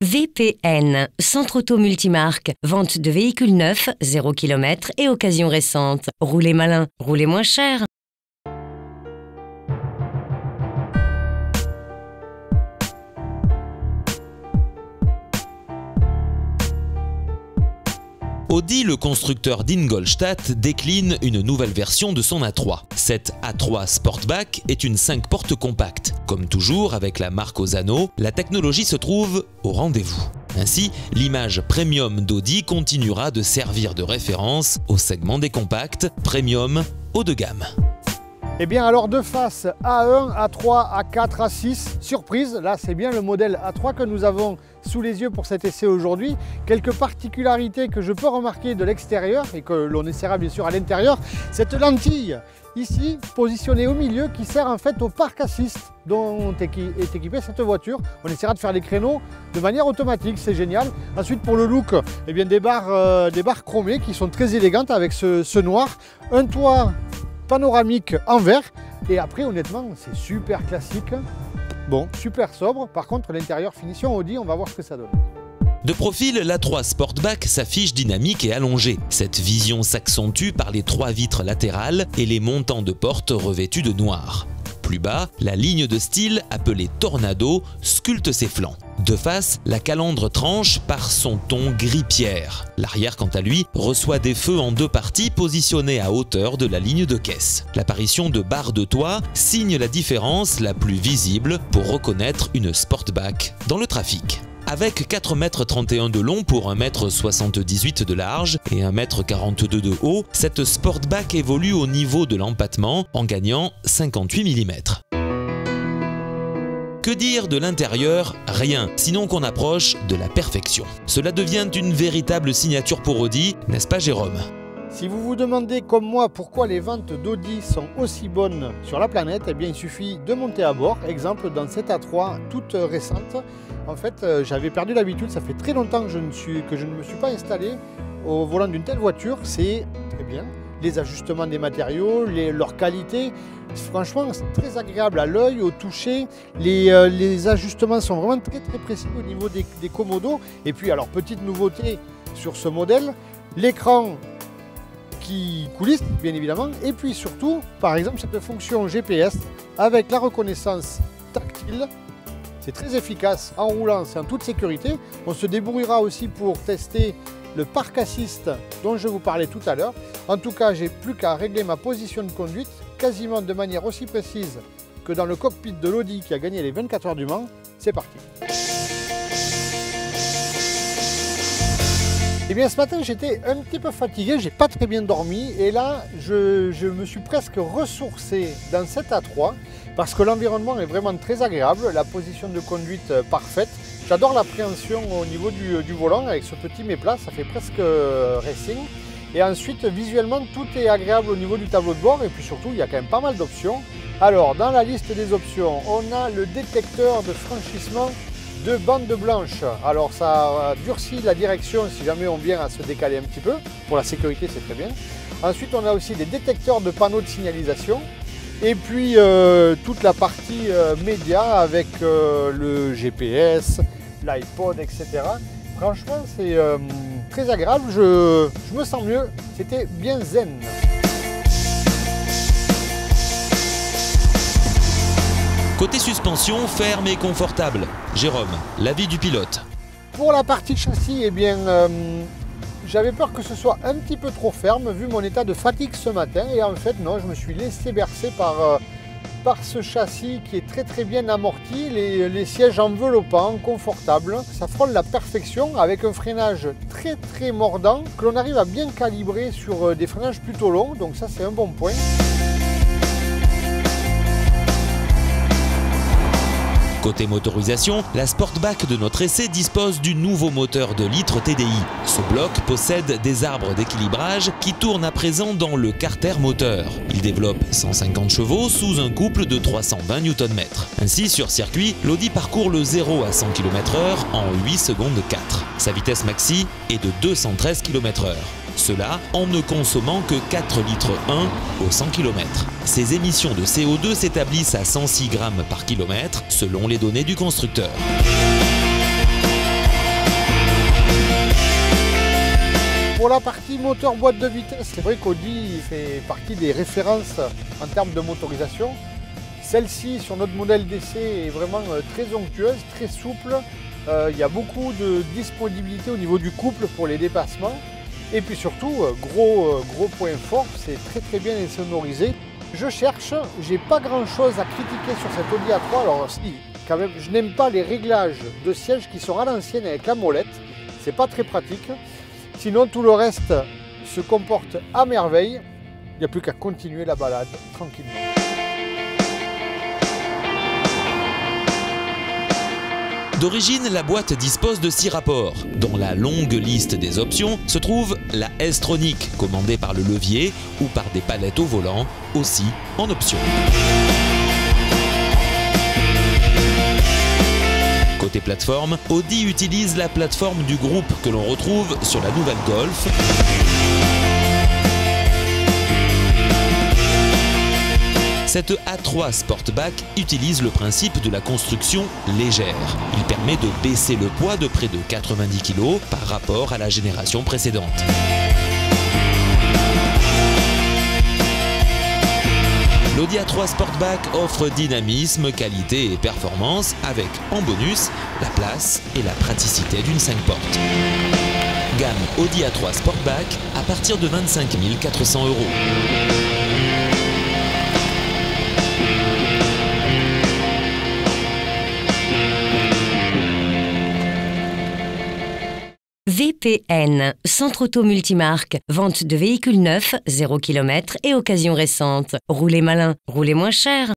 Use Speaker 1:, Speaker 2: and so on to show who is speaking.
Speaker 1: VPN, Centre Auto Multimarque, vente de véhicules neufs, 0 km et occasions récentes. Roulez malin, roulez moins cher.
Speaker 2: Audi, le constructeur d'Ingolstadt, décline une nouvelle version de son A3. Cette A3 Sportback est une 5 portes compacte. Comme toujours avec la marque aux anneaux, la technologie se trouve au rendez-vous. Ainsi, l'image premium d'Audi continuera de servir de référence au segment des compacts premium haut de gamme.
Speaker 3: Eh bien alors de face, A1, A3, A4, A6, surprise, là c'est bien le modèle A3 que nous avons sous les yeux pour cet essai aujourd'hui. Quelques particularités que je peux remarquer de l'extérieur et que l'on essaiera bien sûr à l'intérieur, cette lentille ici positionnée au milieu qui sert en fait au parc assist dont est équipée cette voiture. On essaiera de faire les créneaux de manière automatique, c'est génial. Ensuite pour le look, eh bien, des barres chromées qui sont très élégantes avec ce noir, un toit panoramique en verre et après honnêtement c'est super classique, bon super sobre. Par contre l'intérieur finition Audi, on va voir ce que ça donne.
Speaker 2: De profil, l'A3 Sportback s'affiche dynamique et allongée. Cette vision s'accentue par les 3 vitres latérales et les montants de porte revêtus de noir. Plus bas, la ligne de style appelée Tornado sculpte ses flancs. De face, la calandre tranche par son ton gris-pierre. L'arrière, quant à lui, reçoit des feux en 2 parties positionnés à hauteur de la ligne de caisse. L'apparition de barres de toit signe la différence la plus visible pour reconnaître une Sportback dans le trafic. Avec 4,31 m de long pour 1,78 m de large et 1,42 m de haut, cette Sportback évolue au niveau de l'empattement en gagnant 58 mm. Que dire de l'intérieur? Rien, sinon qu'on approche de la perfection. Cela devient une véritable signature pour Audi, n'est-ce pas Jérôme?
Speaker 3: Si vous vous demandez comme moi pourquoi les ventes d'Audi sont aussi bonnes sur la planète, eh bien il suffit de monter à bord. Exemple dans cette A3 toute récente. En fait j'avais perdu l'habitude, ça fait très longtemps que je ne me suis pas installé au volant d'une telle voiture. C'est très bien. Les ajustements des matériaux, leur qualité, franchement c'est très agréable à l'œil, au toucher. Les ajustements sont vraiment très précis au niveau des commodos. Et puis alors petite nouveauté sur ce modèle, l'écran qui coulisse bien évidemment, et puis surtout par exemple cette fonction GPS avec la reconnaissance tactile, c'est très efficace en roulant, c'est en toute sécurité. On se débrouillera aussi pour tester le parc assist dont je vous parlais tout à l'heure. En tout cas j'ai plus qu'à régler ma position de conduite quasiment de manière aussi précise que dans le cockpit de l'Audi qui a gagné les 24 heures du Mans. C'est parti. Eh bien ce matin j'étais un petit peu fatigué, j'ai pas très bien dormi et là je me suis presque ressourcé dans cette A3 parce que l'environnement est vraiment très agréable, la position de conduite parfaite. J'adore l'appréhension au niveau du volant avec ce petit méplat, ça fait presque racing. Et ensuite visuellement tout est agréable au niveau du tableau de bord et puis surtout il y a quand même pas mal d'options. Alors dans la liste des options, on a le détecteur de franchissement de bande blanche. Alors ça durcit la direction si jamais on vient à se décaler un petit peu. Pour la sécurité c'est très bien. Ensuite on a aussi des détecteurs de panneaux de signalisation. Et puis toute la partie média avec le GPS, l'iPod, etc. Franchement c'est très agréable, je me sens mieux, c'était bien zen.
Speaker 2: Côté suspension, ferme et confortable. Jérôme, l'avis du pilote?
Speaker 3: Pour la partie châssis, eh bien, j'avais peur que ce soit un petit peu trop ferme vu mon état de fatigue ce matin. Et en fait, non, je me suis laissé bercer par ce châssis qui est très bien amorti. Les sièges enveloppants, confortables. Ça frôle la perfection avec un freinage très mordant que l'on arrive à bien calibrer sur des freinages plutôt longs. Donc ça, c'est un bon point.
Speaker 2: Côté motorisation, la Sportback de notre essai dispose du nouveau moteur de litre TDI. Ce bloc possède des arbres d'équilibrage qui tournent à présent dans le carter moteur. Il développe 150 chevaux sous un couple de 320 Nm. Ainsi, sur circuit, l'Audi parcourt le 0 à 100 km/h en 8 secondes 4. Sa vitesse maxi est de 213 km/h. Cela en ne consommant que 4 litres 1 au 100 km. Ses émissions de CO2 s'établissent à 106 grammes par kilomètre selon les données du constructeur.
Speaker 3: la partie moteur boîte de vitesse, c'est vrai qu'Audi fait partie des références en termes de motorisation. Celle-ci, sur notre modèle d'essai, est vraiment très onctueuse, très souple. Il y a beaucoup de disponibilité au niveau du couple pour les dépassements. Et puis surtout, gros point fort, c'est très bien insonorisé. Je cherche, j'ai pas grand chose à critiquer sur cette Audi A3. Alors si, quand même, je n'aime pas les réglages de siège qui sont à l'ancienne avec la molette. C'est pas très pratique. Sinon, tout le reste se comporte à merveille. Il n'y a plus qu'à continuer la balade tranquillement.
Speaker 2: D'origine, la boîte dispose de 6 rapports. Dans la longue liste des options se trouve la S-Tronic, commandée par le levier ou par des palettes au volant, aussi en option. Côté plateforme, Audi utilise la plateforme du groupe que l'on retrouve sur la nouvelle Golf. Cette A3 Sportback utilise le principe de la construction légère. Il permet de baisser le poids de près de 90 kg par rapport à la génération précédente. L'Audi A3 Sportback offre dynamisme, qualité et performance avec, en bonus, la place et la praticité d'une 5 portes. Gamme Audi A3 Sportback à partir de 25 400 €.
Speaker 1: VPN, Centre Auto Multimarque, vente de véhicules neufs, 0 km et occasion récente. Roulez malin, roulez moins cher.